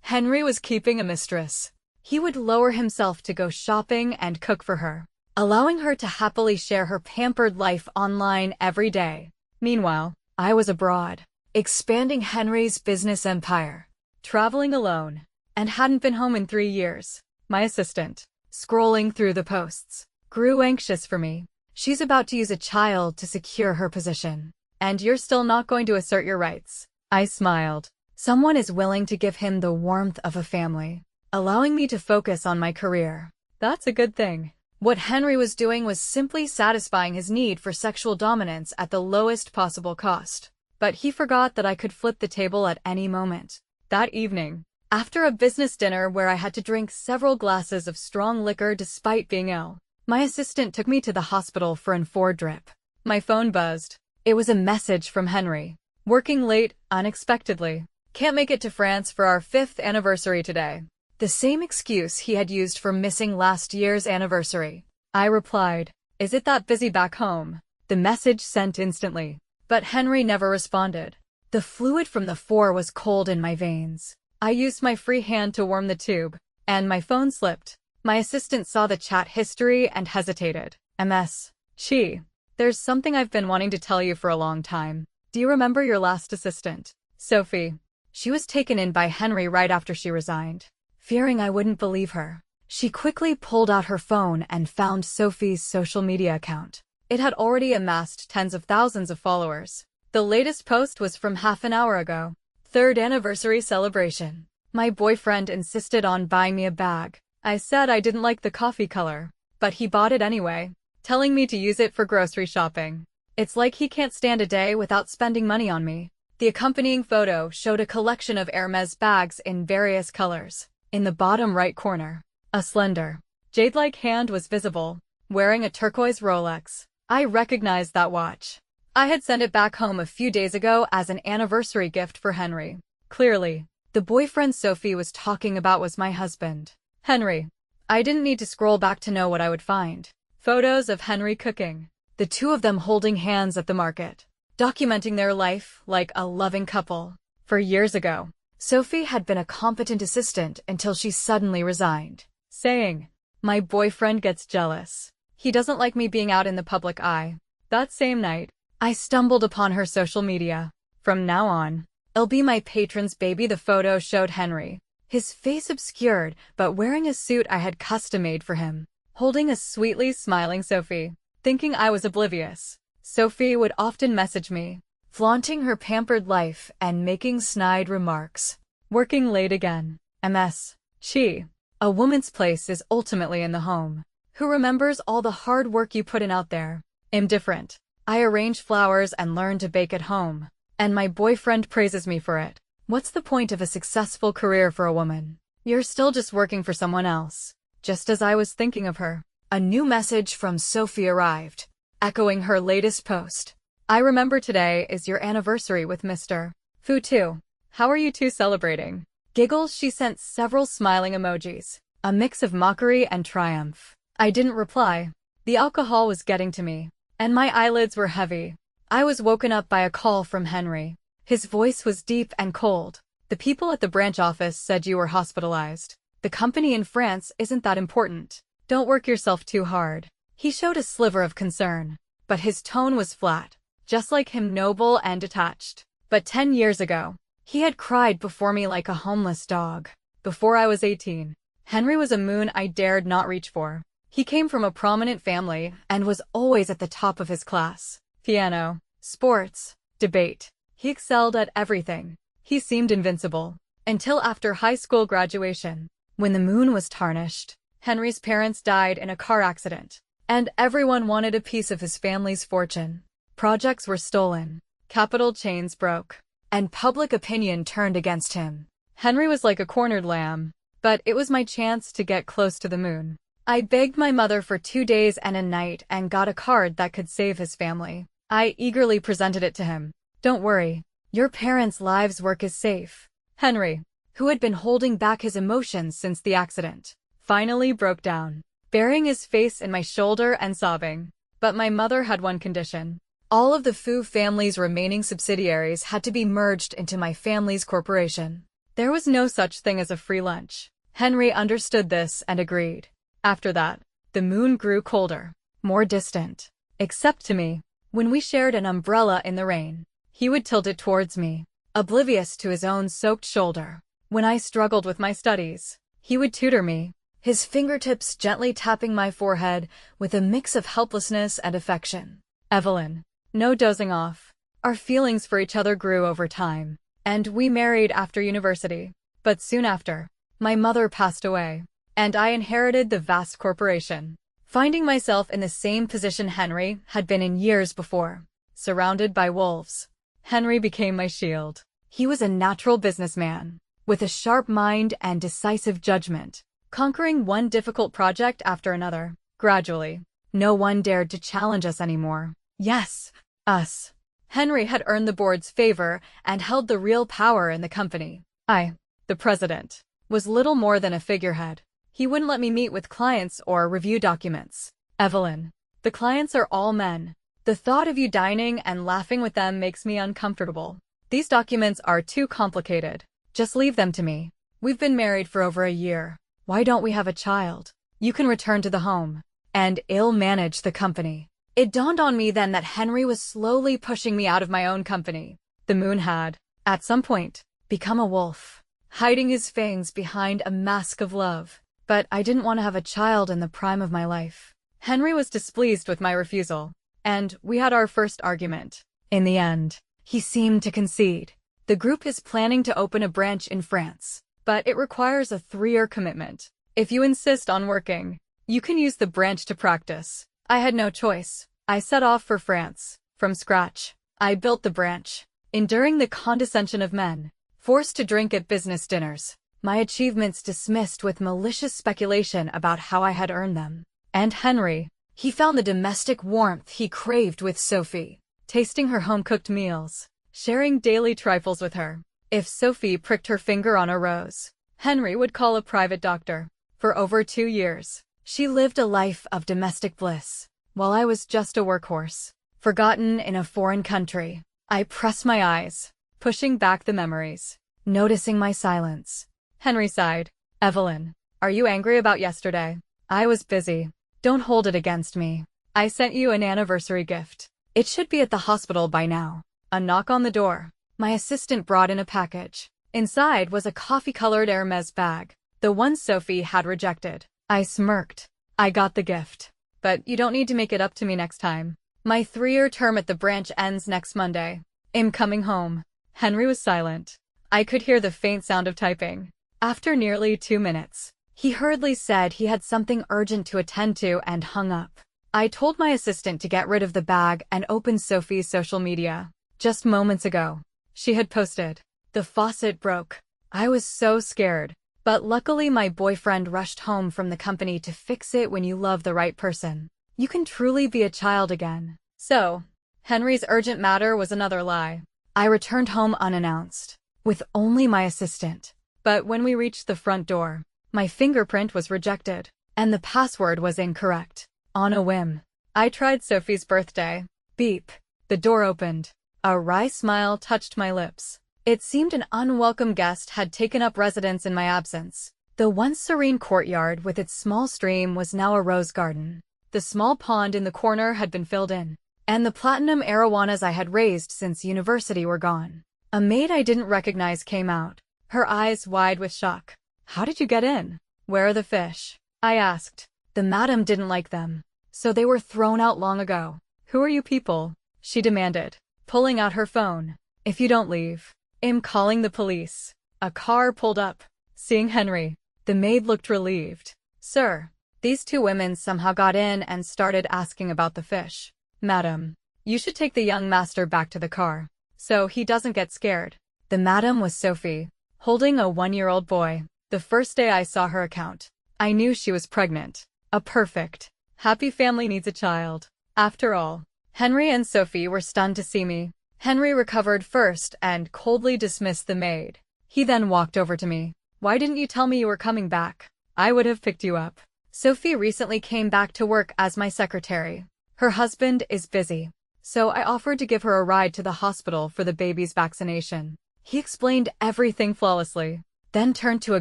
Henry was keeping a mistress. He would lower himself to go shopping and cook for her, allowing her to happily share her pampered life online every day. Meanwhile, I was abroad, expanding Henry's business empire, traveling alone, and hadn't been home in 3 years. My assistant, scrolling through the posts, grew anxious for me. She's about to use a child to secure her position. And you're still not going to assert your rights. I smiled. Someone is willing to give him the warmth of a family, allowing me to focus on my career. That's a good thing. What Henry was doing was simply satisfying his need for sexual dominance at the lowest possible cost. But he forgot that I could flip the table at any moment. That evening, after a business dinner where I had to drink several glasses of strong liquor despite being ill, my assistant took me to the hospital for an 4 drip. My phone buzzed. It was a message from Henry. Working late, unexpectedly. Can't make it to France for our 5th anniversary today. The same excuse he had used for missing last year's anniversary. I replied, "Is it that busy back home?" The message sent instantly. But Henry never responded. The fluid from the 4 was cold in my veins. I used my free hand to warm the tube, and my phone slipped. My assistant saw the chat history and hesitated. mistress.He. There's something I've been wanting to tell you for a long time. Do you remember your last assistant, Sophie? She was taken in by Henry right after she resigned. Fearing I wouldn't believe her, she quickly pulled out her phone and found Sophie's social media account. It had already amassed tens of thousands of followers. The latest post was from half an hour ago. 3rd anniversary celebration. My boyfriend insisted on buying me a bag. I said I didn't like the coffee color, but he bought it anyway, telling me to use it for grocery shopping. It's like he can't stand a day without spending money on me. The accompanying photo showed a collection of Hermes bags in various colors. In the bottom right corner, a slender, jade-like hand was visible, wearing a turquoise Rolex. I recognized that watch. I had sent it back home a few days ago as an anniversary gift for Henry. Clearly, the boyfriend Sophie was talking about was my husband, Henry. I didn't need to scroll back to know what I would find. Photos of Henry cooking, the 2 of them holding hands at the market, documenting their life like a loving couple. For years ago, Sophie had been a competent assistant until she suddenly resigned, saying, "My boyfriend gets jealous. He doesn't like me being out in the public eye." That same night, I stumbled upon her social media. From now on, it'll be my patron's baby. The photo showed Henry, his face obscured but wearing a suit I had custom-made for him, holding a sweetly smiling Sophie. Thinking I was oblivious, Sophie would often message me, flaunting her pampered life and making snide remarks. Working late again. mistress.He. A woman's place is ultimately in the home. Who remembers all the hard work you put in out there? Indifferent. I arrange flowers and learn to bake at home, and my boyfriend praises me for it. What's the point of a successful career for a woman? You're still just working for someone else. Just as I was thinking of her, a new message from Sophie arrived, echoing her latest post. "I remember today is your anniversary with Mr. too. How are you two celebrating?" Giggles. She sent several smiling emojis, a mix of mockery and triumph. I didn't reply. The alcohol was getting to me, and my eyelids were heavy. I was woken up by a call from Henry. His voice was deep and cold. "The people at the branch office said you were hospitalized. The company in France isn't that important. Don't work yourself too hard." He showed a sliver of concern, but his tone was flat, just like him, noble and detached. But 10 years ago, he had cried before me like a homeless dog. Before I was 18, Henry was a moon I dared not reach for. He came from a prominent family and was always at the top of his class. Piano, sports, debate. He excelled at everything. He seemed invincible. Until after high school graduation, when the moon was tarnished. Henry's parents died in a car accident, and everyone wanted a piece of his family's fortune. Projects were stolen, capital chains broke, and public opinion turned against him. Henry was like a cornered lamb, but it was my chance to get close to the moon. I begged my mother for 2 days and a night and got a card that could save his family. I eagerly presented it to him. "Don't worry, your parents' lives' work is safe." Henry, who had been holding back his emotions since the accident, finally broke down, burying his face in my shoulder and sobbing. But my mother had one condition. All of the Fu family's remaining subsidiaries had to be merged into my family's corporation. There was no such thing as a free lunch. Henry understood this and agreed. After that, the moon grew colder, more distant. Except to me. When we shared an umbrella in the rain, he would tilt it towards me, oblivious to his own soaked shoulder. When I struggled with my studies, he would tutor me, his fingertips gently tapping my forehead with a mix of helplessness and affection. Evelyn. No dozing off. Our feelings for each other grew over time, and we married after university. But soon after, my mother passed away, and I inherited the vast corporation. Finding myself in the same position Henry had been in years before, surrounded by wolves. Henry became my shield. He was a natural businessman, with a sharp mind and decisive judgment, conquering one difficult project after another. Gradually, no one dared to challenge us anymore. Yes, us. Henry had earned the board's favor and held the real power in the company. I, the president, was little more than a figurehead. He wouldn't let me meet with clients or review documents. Evelyn, the clients are all men. The thought of you dining and laughing with them makes me uncomfortable. These documents are too complicated. Just leave them to me. We've been married for over a year. Why don't we have a child? You can return to the home and manage the company. It dawned on me then that Henry was slowly pushing me out of my own company. The moon had, at some point, become a wolf, hiding his fangs behind a mask of love. But I didn't want to have a child in the prime of my life. Henry was displeased with my refusal, and we had our first argument. In the end, he seemed to concede. The group is planning to open a branch in France, but it requires a 3-year commitment. If you insist on working, you can use the branch to practice. I had no choice. I set off for France, from scratch. I built the branch, enduring the condescension of men, forced to drink at business dinners. My achievements dismissed with malicious speculation about how I had earned them. And Henry, he found the domestic warmth he craved with Sophie, tasting her home-cooked meals, sharing daily trifles with her. If Sophie pricked her finger on a rose, Henry would call a private doctor. For over 2 years, she lived a life of domestic bliss, while I was just a workhorse, forgotten in a foreign country. I pressed my eyes, pushing back the memories, noticing my silence. Henry sighed. Evelyn, are you angry about yesterday? I was busy. Don't hold it against me. I sent you an anniversary gift. It should be at the hospital by now. A knock on the door. My assistant brought in a package. Inside was a coffee-colored Hermes bag, the one Sophie had rejected. I smirked. I got the gift. But you don't need to make it up to me next time. My 3-year term at the branch ends next Monday. I'm coming home. Henry was silent. I could hear the faint sound of typing. After nearly 2 minutes, he hurriedly said he had something urgent to attend to and hung up. I told my assistant to get rid of the bag and opened Sophie's social media. Just moments ago, she had posted, "The faucet broke." I was so scared, but luckily my boyfriend rushed home from the company to fix it. When you love the right person, you can truly be a child again. So, Henry's urgent matter was another lie. I returned home unannounced, with only my assistant. But when we reached the front door, my fingerprint was rejected, and the password was incorrect. On a whim, I tried Sophie's birthday. Beep. The door opened. A wry smile touched my lips. It seemed an unwelcome guest had taken up residence in my absence. The once serene courtyard with its small stream was now a rose garden. The small pond in the corner had been filled in, and the platinum arowanas I had raised since university were gone. A maid I didn't recognize came out, her eyes wide with shock. "How did you get in? Where are the fish?" I asked. "The madam didn't like them, so they were thrown out long ago." "Who are you people?" she demanded, pulling out her phone. "If you don't leave, I'm calling the police." A car pulled up. Seeing Henry, the maid looked relieved. "Sir, these 2 women somehow got in and started asking about the fish. Madam, you should take the young master back to the car, so he doesn't get scared." The madam was Sophie, holding a 1-year-old boy. The first day I saw her account, I knew she was pregnant. A perfect, happy family needs a child. After all, Henry and Sophie were stunned to see me. Henry recovered first and coldly dismissed the maid. He then walked over to me. "Why didn't you tell me you were coming back? I would have picked you up." Sophie recently came back to work as my secretary. Her husband is busy, so I offered to give her a ride to the hospital for the baby's vaccination. He explained everything flawlessly. then turned to a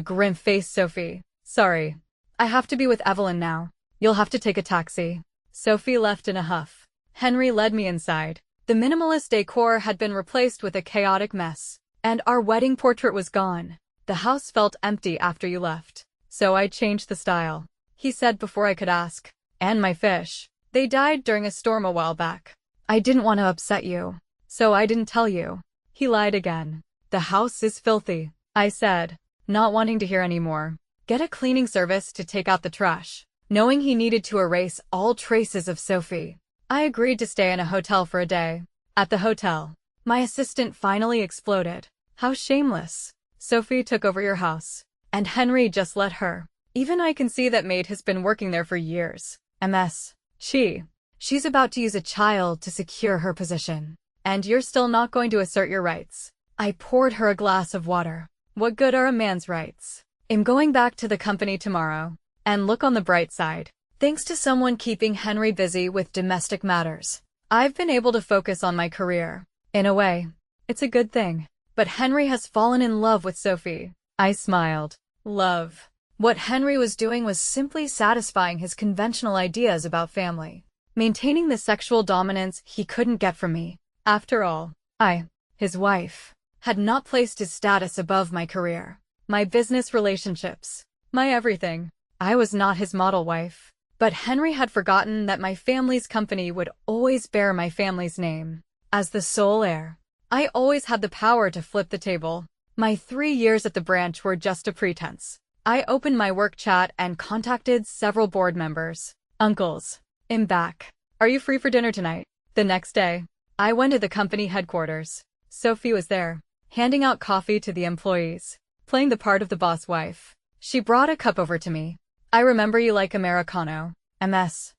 grim-faced Sophie. Sorry. I have to be with Evelyn now. You'll have to take a taxi. Sophie left in a huff. Henry led me inside. The minimalist decor had been replaced with a chaotic mess, and our wedding portrait was gone. The house felt empty after you left, so I changed the style, he said before I could ask. And my fish. They died during a storm a while back. I didn't want to upset you, so I didn't tell you. He lied again. The house is filthy, I said, not wanting to hear any more. Get a cleaning service to take out the trash. Knowing he needed to erase all traces of Sophie, I agreed to stay in a hotel for a day. At the hotel, my assistant finally exploded. How shameless. Sophie took over your house, and Henry just let her. Even I can see that maid has been working there for years. She's about to use a child to secure her position. And you're still not going to assert your rights. I poured her a glass of water. What good are a man's rights? I'm going back to the company tomorrow. And look on the bright side. Thanks to someone keeping Henry busy with domestic matters, I've been able to focus on my career. In a way, it's a good thing. But Henry has fallen in love with Sophie. I smiled. Love. What Henry was doing was simply satisfying his conventional ideas about family, maintaining the sexual dominance he couldn't get from me. After all, his wife, had not placed his status above my career, my business relationships, my everything. I was not his model wife. But Henry had forgotten that my family's company would always bear my family's name. As the sole heir, I always had the power to flip the table. My 3 years at the branch were just a pretense. I opened my work chat and contacted several board members. Uncles, I'm back. Are you free for dinner tonight? The next day, I went to the company headquarters. Sophie was there, handing out coffee to the employees, playing the part of the boss wife. She brought a cup over to me. I remember you like Americano. Has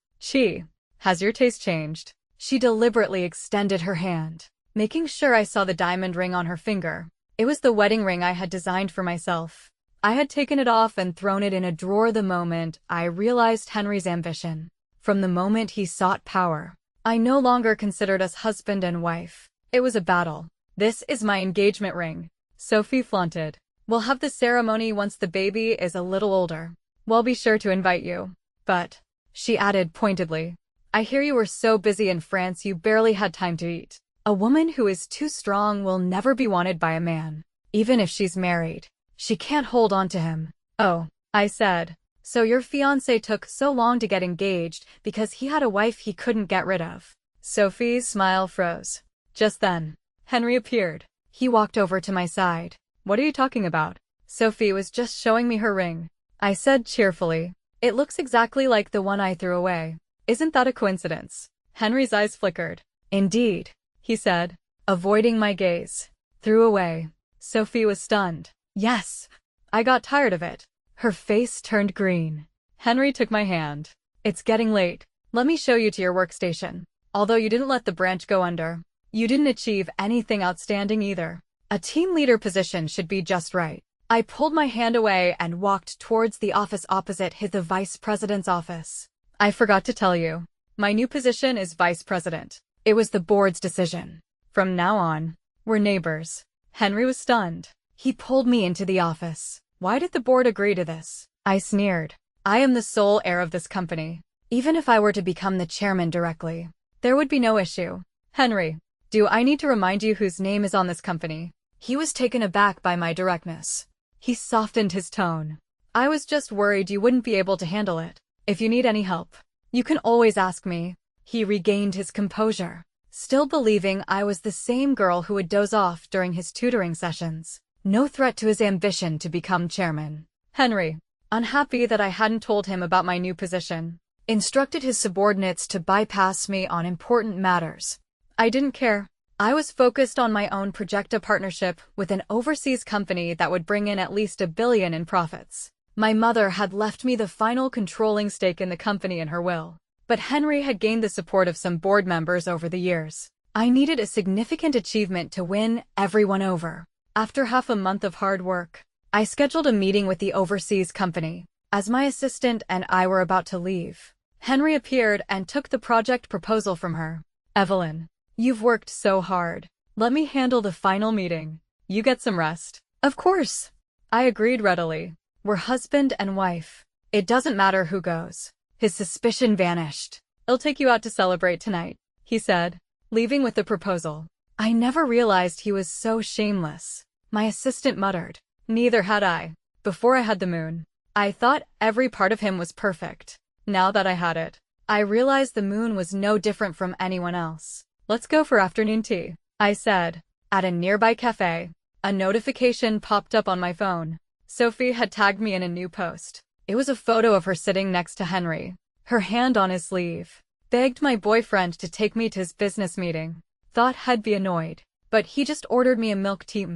your taste changed? She deliberately extended her hand, making sure I saw the diamond ring on her finger. It was the wedding ring I had designed for myself. I had taken it off and thrown it in a drawer the moment I realized Henry's ambition. From the moment he sought power, I no longer considered us husband and wife. It was a battle. This is my engagement ring, Sophie flaunted. We'll have the ceremony once the baby is a little older. We'll be sure to invite you. But, she added pointedly, I hear you were so busy in France you barely had time to eat. A woman who is too strong will never be wanted by a man. Even if she's married, she can't hold on to him. Oh, I said. So your fiancé took so long to get engaged because he had a wife he couldn't get rid of. Sophie's smile froze. Just then, Henry appeared. He walked over to my side. What are you talking about? Sophie was just showing me her ring. I said cheerfully. It looks exactly like the one I threw away. Isn't that a coincidence? Henry's eyes flickered. Indeed, he said, avoiding my gaze. Threw away. Sophie was stunned. Yes. I got tired of it. Her face turned green. Henry took my hand. It's getting late. Let me show you to your workstation. Although you didn't let the branch go under, you didn't achieve anything outstanding either. A team leader position should be just right. I pulled my hand away and walked towards the office opposite the vice president's office. I forgot to tell you. My new position is vice president. It was the board's decision. From now on, we're neighbors. Henry was stunned. He pulled me into the office. Why did the board agree to this? I sneered. I am the sole heir of this company. Even if I were to become the chairman directly, there would be no issue. Henry, do I need to remind you whose name is on this company? He was taken aback by my directness. He softened his tone. I was just worried you wouldn't be able to handle it. If you need any help, you can always ask me. He regained his composure, still believing I was the same girl who would doze off during his tutoring sessions. No threat to his ambition to become chairman. Henry, unhappy that I hadn't told him about my new position, instructed his subordinates to bypass me on important matters. I didn't care. I was focused on my own projecta partnership with an overseas company that would bring in at least $1 billion in profits. My mother had left me the final controlling stake in the company in her will, but Henry had gained the support of some board members over the years. I needed a significant achievement to win everyone over. After half a month of hard work, I scheduled a meeting with the overseas company. As my assistant and I were about to leave, Henry appeared and took the project proposal from her. Evelyn, you've worked so hard. Let me handle the final meeting. You get some rest. Of course. I agreed readily. We're husband and wife. It doesn't matter who goes. His suspicion vanished. I'll take you out to celebrate tonight, he said, leaving with the proposal. I never realized he was so shameless. My assistant muttered. Neither had I. Before I had the moon, I thought every part of him was perfect. Now that I had it, I realized the moon was no different from anyone else. Let's go for afternoon tea, I said. At a nearby cafe, a notification popped up on my phone. Sophie had tagged me in a new post. It was a photo of her sitting next to Henry, her hand on his sleeve. Begged my boyfriend to take me to his business meeting. Thought I'd be annoyed, but he just ordered me a milk tea.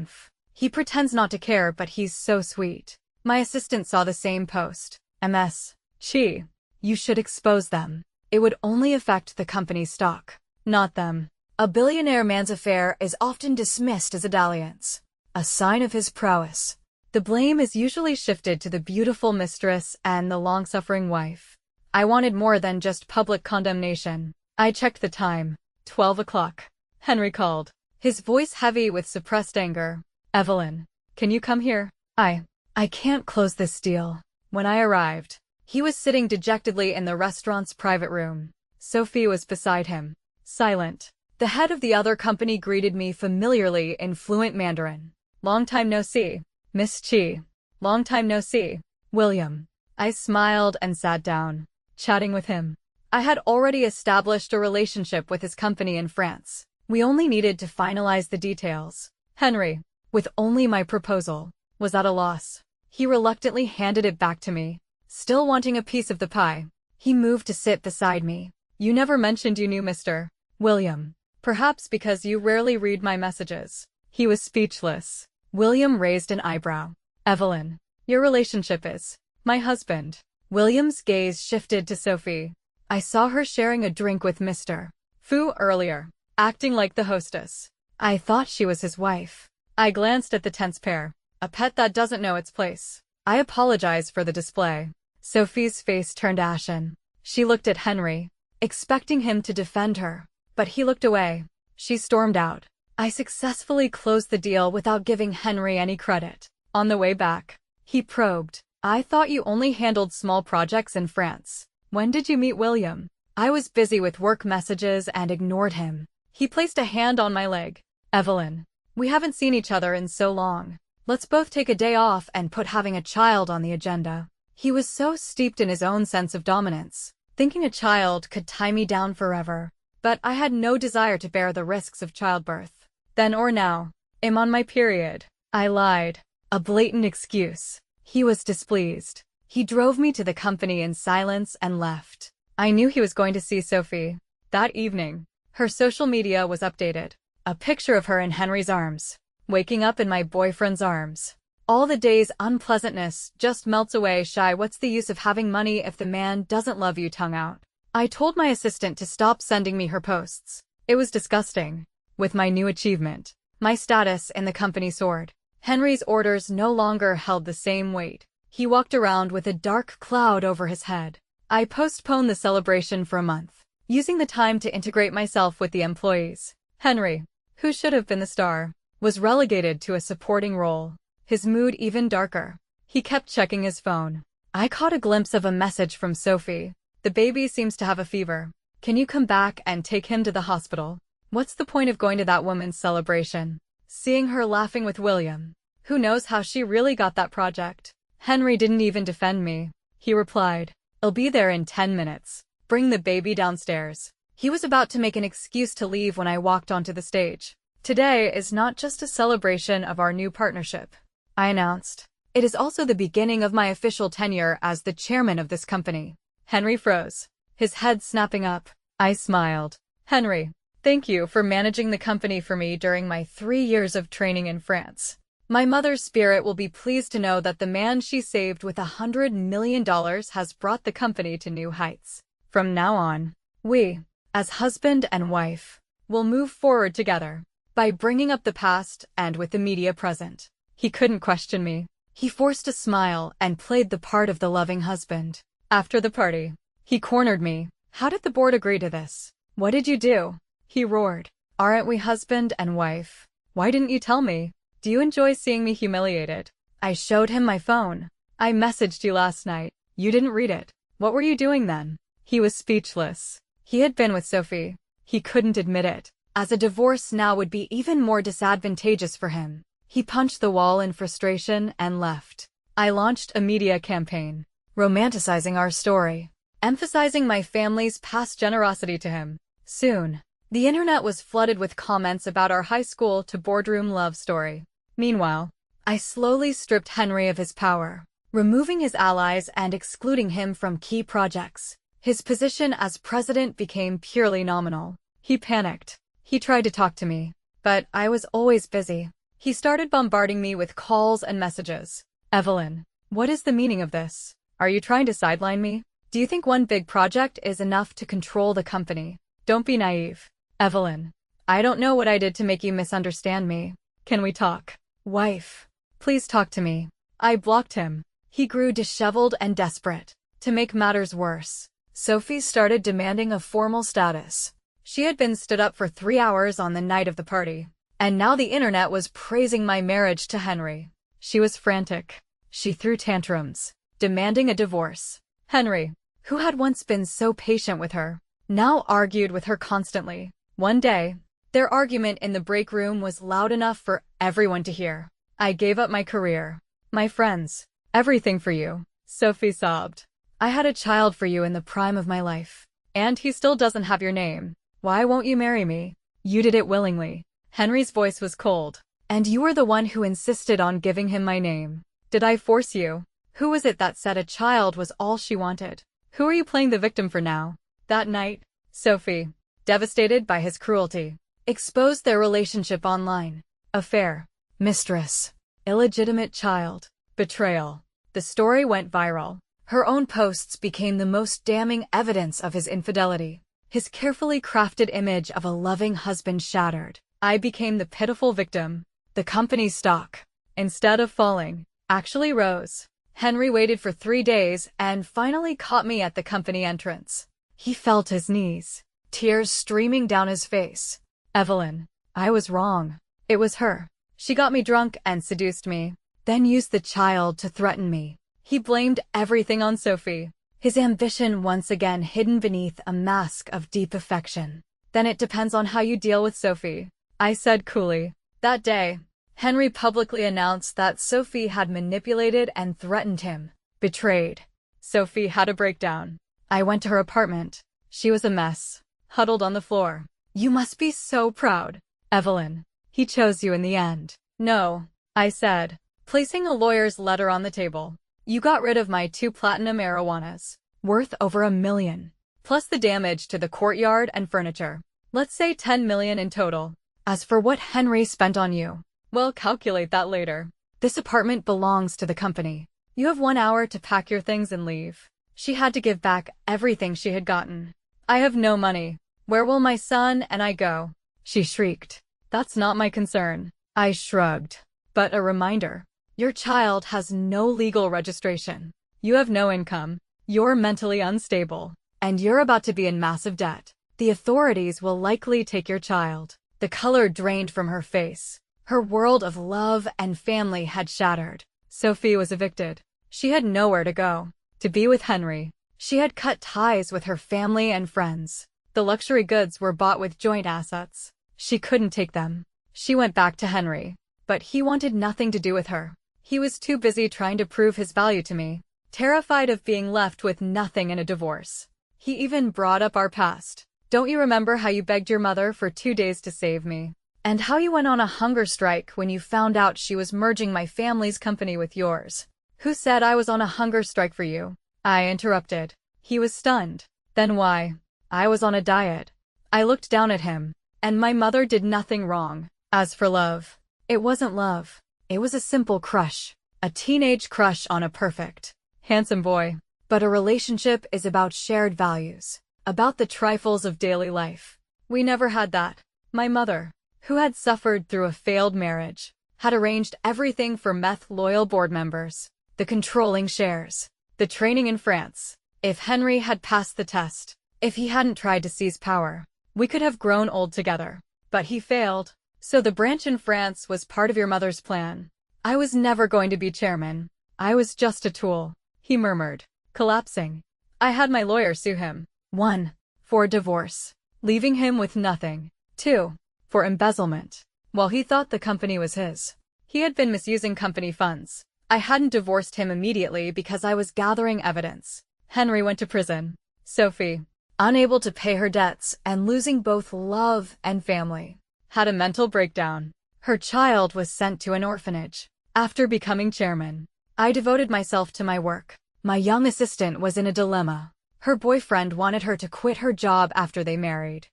He pretends not to care, but he's so sweet. My assistant saw the same post. MS.She. You should expose them. It would only affect the company's stock, not them. A billionaire man's affair is often dismissed as a dalliance, a sign of his prowess. The blame is usually shifted to the beautiful mistress and the long-suffering wife. I wanted more than just public condemnation. I checked the time. 12 o'clock. Henry called, his voice heavy with suppressed anger. Evelyn, can you come here? I can't close this deal. When I arrived, he was sitting dejectedly in the restaurant's private room. Sophie was beside him, silent. The head of the other company greeted me familiarly in fluent Mandarin. Long time no see, Miss Chi. Long time no see, William. I smiled and sat down, chatting with him. I had already established a relationship with his company in France. We only needed to finalize the details. Henry, with only my proposal, was at a loss. He reluctantly handed it back to me, still wanting a piece of the pie. He moved to sit beside me. You never mentioned you knew Mr. William. Perhaps because you rarely read my messages. He was speechless. William raised an eyebrow. Evelyn, your relationship is my husband. William's gaze shifted to Sophie. I saw her sharing a drink with Mr. Fu earlier, acting like the hostess. I thought she was his wife. I glanced at the tense pair. A pet that doesn't know its place. I apologize for the display. Sophie's face turned ashen. She looked at Henry, expecting him to defend her. But he looked away. She stormed out. I successfully closed the deal without giving Henry any credit. On the way back, he probed. I thought you only handled small projects in France. When did you meet William? I was busy with work messages and ignored him. He placed a hand on my leg. Evelyn, we haven't seen each other in so long. Let's both take a day off and put having a child on the agenda. He was so steeped in his own sense of dominance, thinking a child could tie me down forever. But I had no desire to bear the risks of childbirth. Then or now. I'm on my period. I lied. A blatant excuse. He was displeased. He drove me to the company in silence and left. I knew he was going to see Sophie. That evening, her social media was updated. A picture of her in Henry's arms, waking up in my boyfriend's arms. All the day's unpleasantness just melts away. Shy, what's the use of having money if the man doesn't love you? Tongue out. I told my assistant to stop sending me her posts. It was disgusting. With my new achievement, my status in the company soared. Henry's orders no longer held the same weight. He walked around with a dark cloud over his head. I postponed the celebration for a month, using the time to integrate myself with the employees. Henry, who should have been the star, was relegated to a supporting role. His mood even darker. He kept checking his phone. I caught a glimpse of a message from Sophie. The baby seems to have a fever. Can you come back and take him to the hospital? What's the point of going to that woman's celebration? Seeing her laughing with William. Who knows how she really got that project? Henry didn't even defend me. He replied, I'll be there in 10 minutes. Bring the baby downstairs. He was about to make an excuse to leave when I walked onto the stage. Today is not just a celebration of our new partnership, I announced. It is also the beginning of my official tenure as the chairman of this company. Henry froze, his head snapping up. I smiled. Henry, thank you for managing the company for me during my 3 years of training in France. My mother's spirit will be pleased to know that the man she saved with $100 million has brought the company to new heights. From now on, we, as husband and wife, will move forward together by bringing up the past and with the media present. He couldn't question me. He forced a smile and played the part of the loving husband. After the party, he cornered me. How did the board agree to this? What did you do? He roared. Aren't we husband and wife? Why didn't you tell me? Do you enjoy seeing me humiliated? I showed him my phone. I messaged you last night. You didn't read it. What were you doing then? He was speechless. He had been with Sophie. He couldn't admit it, as a divorce now would be even more disadvantageous for him. He punched the wall in frustration and left. I launched a media campaign, romanticizing our story, emphasizing my family's past generosity to him. Soon, the internet was flooded with comments about our high school to boardroom love story. Meanwhile, I slowly stripped Henry of his power, removing his allies and excluding him from key projects. His position as president became purely nominal. He panicked. He tried to talk to me, but I was always busy. He started bombarding me with calls and messages. Evelyn, what is the meaning of this? Are you trying to sideline me? Do you think one big project is enough to control the company? Don't be naive. Evelyn, I don't know what I did to make you misunderstand me. Can we talk? Wife, please talk to me. I blocked him. He grew disheveled and desperate. To make matters worse, Sophie started demanding a formal status. She had been stood up for 3 hours on the night of the party, and now the internet was praising my marriage to Henry. She was frantic. She threw tantrums, demanding a divorce. Henry, who had once been so patient with her, now argued with her constantly. One day, their argument in the break room was loud enough for everyone to hear. I gave up my career, my friends, everything for you. Sophie sobbed. I had a child for you in the prime of my life, and he still doesn't have your name. Why won't you marry me? You did it willingly. Henry's voice was cold. And you were the one who insisted on giving him my name. Did I force you? Who was it that said a child was all she wanted? Who are you playing the victim for now? That night, Sophie, devastated by his cruelty, exposed their relationship online. Affair, mistress, illegitimate child, betrayal. The story went viral. Her own posts became the most damning evidence of his infidelity. His carefully crafted image of a loving husband shattered. I became the pitiful victim. The company's stock, instead of falling, actually rose. Henry waited for 3 days and finally caught me at the company entrance. He fell to his knees, tears streaming down his face. Evelyn, I was wrong. It was her. She got me drunk and seduced me, then used the child to threaten me. He blamed everything on Sophie, his ambition once again hidden beneath a mask of deep affection. Then it depends on how you deal with Sophie, I said coolly. That day, Henry publicly announced that Sophie had manipulated and threatened him. Betrayed. Sophie had a breakdown. I went to her apartment. She was a mess, huddled on the floor. You must be so proud. Evelyn, he chose you in the end. No, I said, placing a lawyer's letter on the table. You got rid of my 2 platinum marijuanas, worth over $1 million, plus the damage to the courtyard and furniture. Let's say $10 million in total. As for what Henry spent on you, well, calculate that later. This apartment belongs to the company. You have 1 hour to pack your things and leave. She had to give back everything she had gotten. I have no money. Where will my son and I go? She shrieked. That's not my concern. I shrugged. But a reminder. Your child has no legal registration. You have no income. You're mentally unstable. And you're about to be in massive debt. The authorities will likely take your child. The color drained from her face. Her world of love and family had shattered. Sophie was evicted. She had nowhere to go. To be with Henry. She had cut ties with her family and friends. The luxury goods were bought with joint assets. She couldn't take them. She went back to Henry. But he wanted nothing to do with her. He was too busy trying to prove his value to me, terrified of being left with nothing in a divorce. He even brought up our past. Don't you remember how you begged your mother for 2 days to save me? And how you went on a hunger strike when you found out she was merging my family's company with yours? Who said I was on a hunger strike for you? I interrupted. He was stunned. Then why? I was on a diet. I looked down at him. And my mother did nothing wrong. As for love, it wasn't love. It was a simple crush. A teenage crush on a perfect, handsome boy. But a relationship is about shared values. About the trifles of daily life. We never had that. My mother, who had suffered through a failed marriage, had arranged everything for meth-loyal board members, the controlling shares, the training in France. If Henry had passed the test, if he hadn't tried to seize power, we could have grown old together. But he failed. So the branch in France was part of your mother's plan. I was never going to be chairman. I was just a tool, he murmured, collapsing. I had my lawyer sue him. 1. For divorce, leaving him with nothing. 2. For embezzlement. While he thought the company was his, he had been misusing company funds. I hadn't divorced him immediately because I was gathering evidence. Henry went to prison. Sophie, unable to pay her debts and losing both love and family, had a mental breakdown. Her child was sent to an orphanage. After becoming chairman, I devoted myself to my work. My young assistant was in a dilemma. Her boyfriend wanted her to quit her job after they married.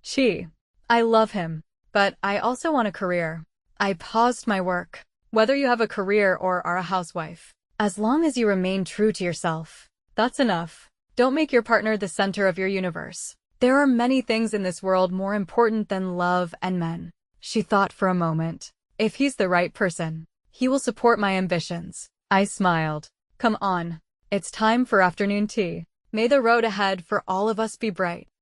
She. I love him, but I also want a career. I paused my work. Whether you have a career or are a housewife, as long as you remain true to yourself, that's enough. Don't make your partner the center of your universe. There are many things in this world more important than love and men. She thought for a moment. If he's the right person, he will support my ambitions. I smiled. Come on. It's time for afternoon tea. May the road ahead for all of us be bright.